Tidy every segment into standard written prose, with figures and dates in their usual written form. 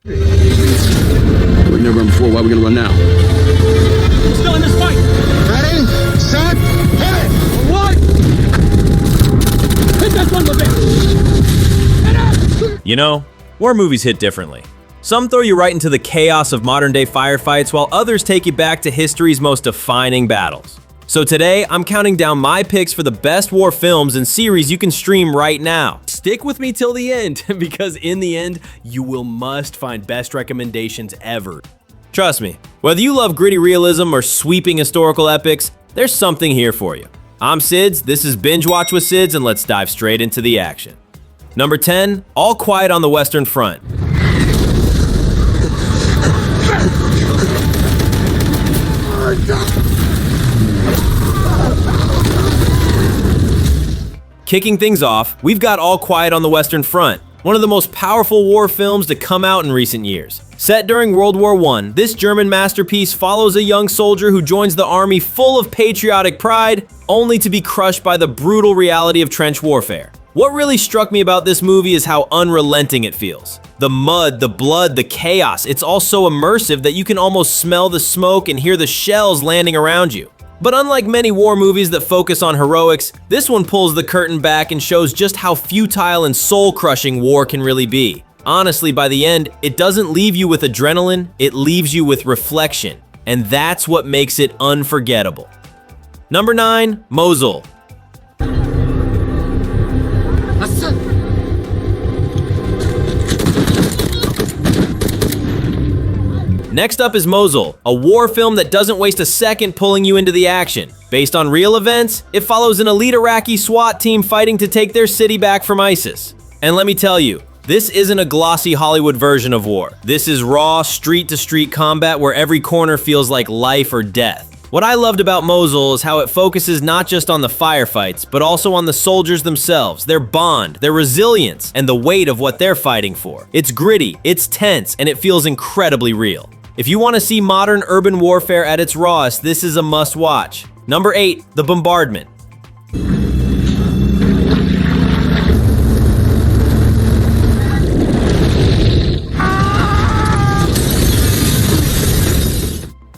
We never run before, why are we gonna run now? Still in this fight! Ready, set, hit! What? Hit that son of a bitch! You know, war movies hit differently. Some throw you right into the chaos of modern-day firefights, while others take you back to history's most defining battles. So today, I'm counting down my picks for the best war films and series you can stream right now. Stick with me till the end, because in the end, you will must find best recommendations ever. Trust me, whether you love gritty realism or sweeping historical epics, there's something here for you. I'm Sidz, this is Binge Watch with Sidz, and let's dive straight into the action. Number 10, All Quiet on the Western Front. Kicking things off, we've got All Quiet on the Western Front, one of the most powerful war films to come out in recent years. Set during World War I, this German masterpiece follows a young soldier who joins the army full of patriotic pride, only to be crushed by the brutal reality of trench warfare. What really struck me about this movie is how unrelenting it feels. The mud, the blood, the chaos, it's all so immersive that you can almost smell the smoke and hear the shells landing around you. But unlike many war movies that focus on heroics, this one pulls the curtain back and shows just how futile and soul-crushing war can really be. Honestly, by the end, it doesn't leave you with adrenaline, it leaves you with reflection. And that's what makes it unforgettable. Number 9, Mosul. Next up is Mosul, a war film that doesn't waste a second pulling you into the action. Based on real events, it follows an elite Iraqi SWAT team fighting to take their city back from ISIS. And let me tell you, this isn't a glossy Hollywood version of war. This is raw, street-to-street combat where every corner feels like life or death. What I loved about Mosul is how it focuses not just on the firefights, but also on the soldiers themselves, their bond, their resilience, and the weight of what they're fighting for. It's gritty, it's tense, and it feels incredibly real. If you want to see modern urban warfare at its rawest, this is a must-watch. Number 8, The Bombardment.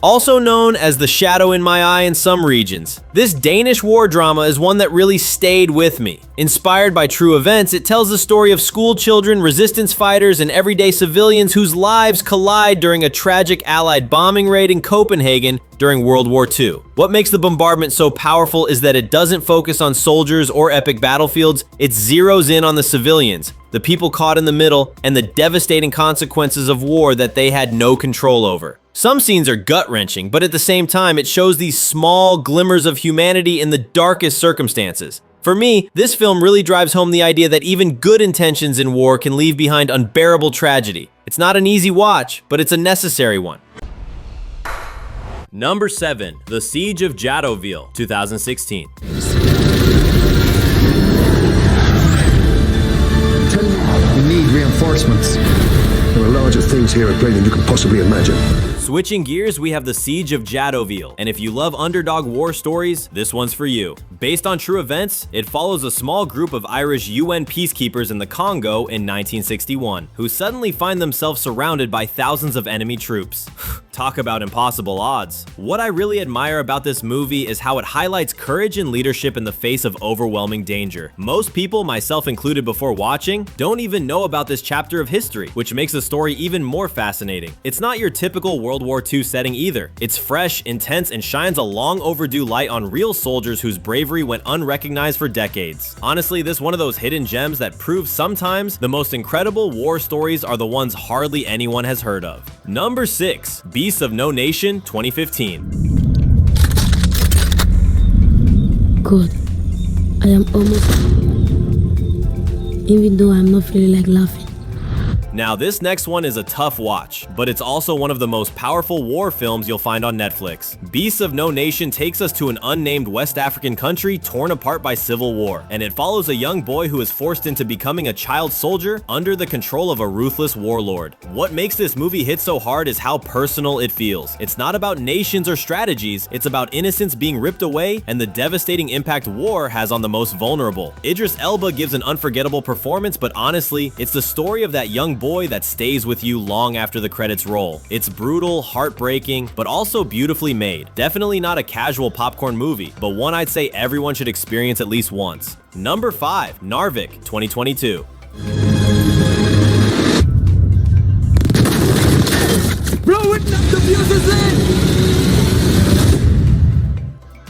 Also known as The Shadow in My Eye in some regions, this Danish war drama is one that really stayed with me. Inspired by true events, it tells the story of school children, resistance fighters, and everyday civilians whose lives collide during a tragic Allied bombing raid in Copenhagen during World War II. What makes The Bombardment so powerful is that it doesn't focus on soldiers or epic battlefields, it zeroes in on the civilians, the people caught in the middle, and the devastating consequences of war that they had no control over. Some scenes are gut-wrenching, but at the same time, it shows these small glimmers of humanity in the darkest circumstances. For me, this film really drives home the idea that even good intentions in war can leave behind unbearable tragedy. It's not an easy watch, but it's a necessary one. Number 7, The Siege of Jadotville, 2016. We need reinforcements. There are larger things here at play than you can possibly imagine. Switching gears, we have The Siege of Jadotville, and if you love underdog war stories, this one's for you. Based on true events, it follows a small group of Irish UN peacekeepers in the Congo in 1961, who suddenly find themselves surrounded by thousands of enemy troops. Talk about impossible odds. What I really admire about this movie is how it highlights courage and leadership in the face of overwhelming danger. Most people, myself included before watching, don't even know about this chapter of history, which makes the story even more fascinating. It's not your typical World War II setting either. It's fresh, intense, and shines a long overdue light on real soldiers whose bravery went unrecognized for decades. Honestly, this is one of those hidden gems that proves sometimes the most incredible war stories are the ones hardly anyone has heard of. Number 6, Beasts of No Nation, 2015. God, I am almost, even though I'm not feeling like laughing. Now this next one is a tough watch, but it's also one of the most powerful war films you'll find on Netflix. Beasts of No Nation takes us to an unnamed West African country torn apart by civil war, and it follows a young boy who is forced into becoming a child soldier under the control of a ruthless warlord. What makes this movie hit so hard is how personal it feels. It's not about nations or strategies, it's about innocence being ripped away and the devastating impact war has on the most vulnerable. Idris Elba gives an unforgettable performance, but honestly, it's the story of that young boy boy that stays with you long after the credits roll. It's brutal, heartbreaking, but also beautifully made. Definitely not a casual popcorn movie, but one I'd say everyone should experience at least once. Number 5, Narvik, 2022. Blowing up the fuses in!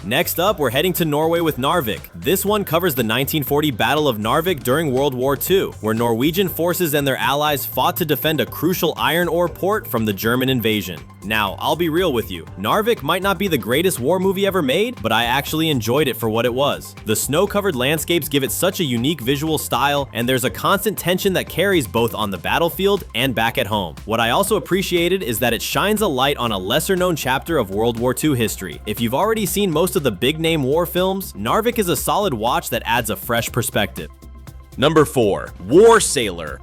Next up, we're heading to Norway with Narvik. This one covers the 1940 Battle of Narvik during World War II, where Norwegian forces and their allies fought to defend a crucial iron ore port from the German invasion. Now, I'll be real with you. Narvik might not be the greatest war movie ever made, but I actually enjoyed it for what it was. The snow-covered landscapes give it such a unique visual style, and there's a constant tension that carries both on the battlefield and back at home. What I also appreciated is that it shines a light on a lesser-known chapter of World War II history. If you've already seen most of the big-name war films, Narvik is a solid watch that adds a fresh perspective. Number 4, War Sailor.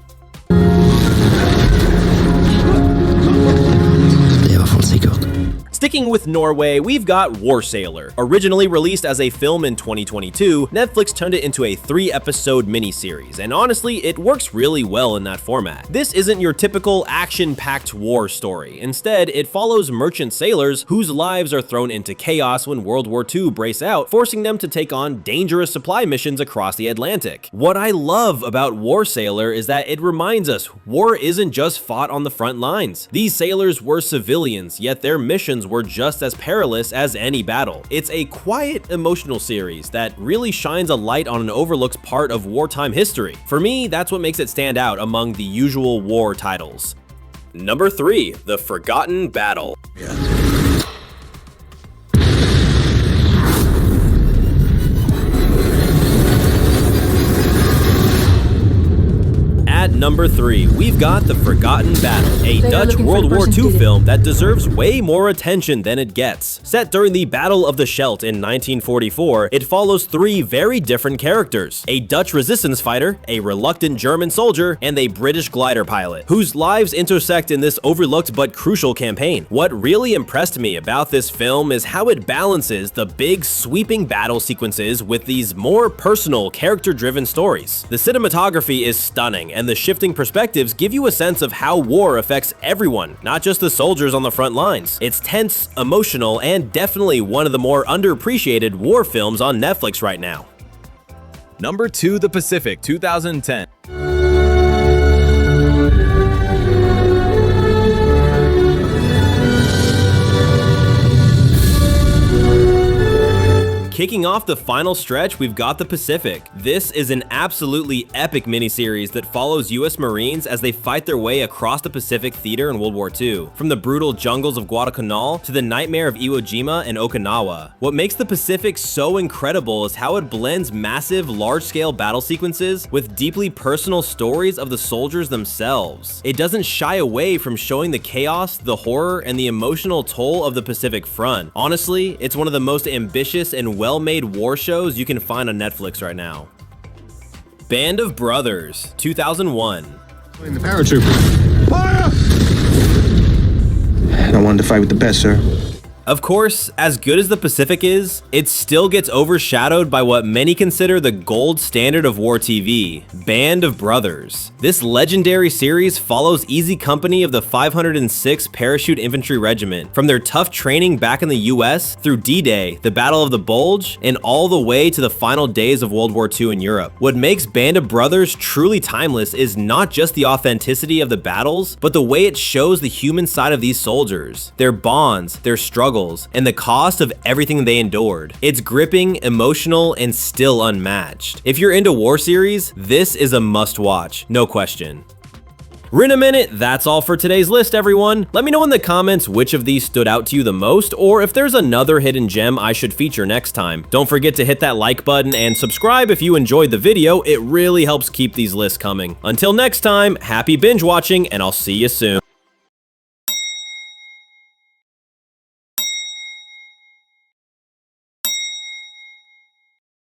Sticking with Norway, we've got War Sailor. Originally released as a film in 2022, Netflix turned it into a 3-episode miniseries, and honestly, it works really well in that format. This isn't your typical action-packed war story. Instead, it follows merchant sailors whose lives are thrown into chaos when World War II breaks out, forcing them to take on dangerous supply missions across the Atlantic. What I love about War Sailor is that it reminds us war isn't just fought on the front lines. These sailors were civilians, yet their missions were just as perilous as any battle. It's a quiet, emotional series that really shines a light on an overlooked part of wartime history. For me, that's what makes it stand out among the usual war titles. Number 3, The Forgotten Battle. At number 3, we've got The Forgotten Battle, a Dutch World War II film that deserves way more attention than it gets. Set during the Battle of the Scheldt in 1944, it follows 3 very different characters: a Dutch resistance fighter, a reluctant German soldier, and a British glider pilot, whose lives intersect in this overlooked but crucial campaign. What really impressed me about this film is how it balances the big, sweeping battle sequences with these more personal, character-driven stories. The cinematography is stunning, and the shifting perspectives give you a sense of how war affects everyone, not just the soldiers on the front lines. It's tense, emotional, and definitely one of the more underappreciated war films on Netflix right now. Number 2, The Pacific, 2010. Kicking off the final stretch, we've got The Pacific. This is an absolutely epic miniseries that follows US Marines as they fight their way across the Pacific theater in World War II, from the brutal jungles of Guadalcanal to the nightmare of Iwo Jima and Okinawa. What makes The Pacific so incredible is how it blends massive, large-scale battle sequences with deeply personal stories of the soldiers themselves. It doesn't shy away from showing the chaos, the horror, and the emotional toll of the Pacific Front. Honestly, it's one of the most ambitious and well-made war shows you can find on Netflix right now. Band of Brothers, 2001. In the paratrooper. Fire! I wanted to fight with the best, sir. Of course, as good as The Pacific is, it still gets overshadowed by what many consider the gold standard of war TV, Band of Brothers. This legendary series follows Easy Company of the 506th Parachute Infantry Regiment, from their tough training back in the US through D-Day, the Battle of the Bulge, and all the way to the final days of World War II in Europe. What makes Band of Brothers truly timeless is not just the authenticity of the battles, but the way it shows the human side of these soldiers, their bonds, their struggles, and the cost of everything they endured. It's gripping, emotional, and still unmatched. If you're into war series, this is a must-watch, no question. In a minute, that's all for today's list, everyone. Let me know in the comments which of these stood out to you the most, or if there's another hidden gem I should feature next time. Don't forget to hit that like button and subscribe if you enjoyed the video. It really helps keep these lists coming. Until next time, happy binge watching, and I'll see you soon.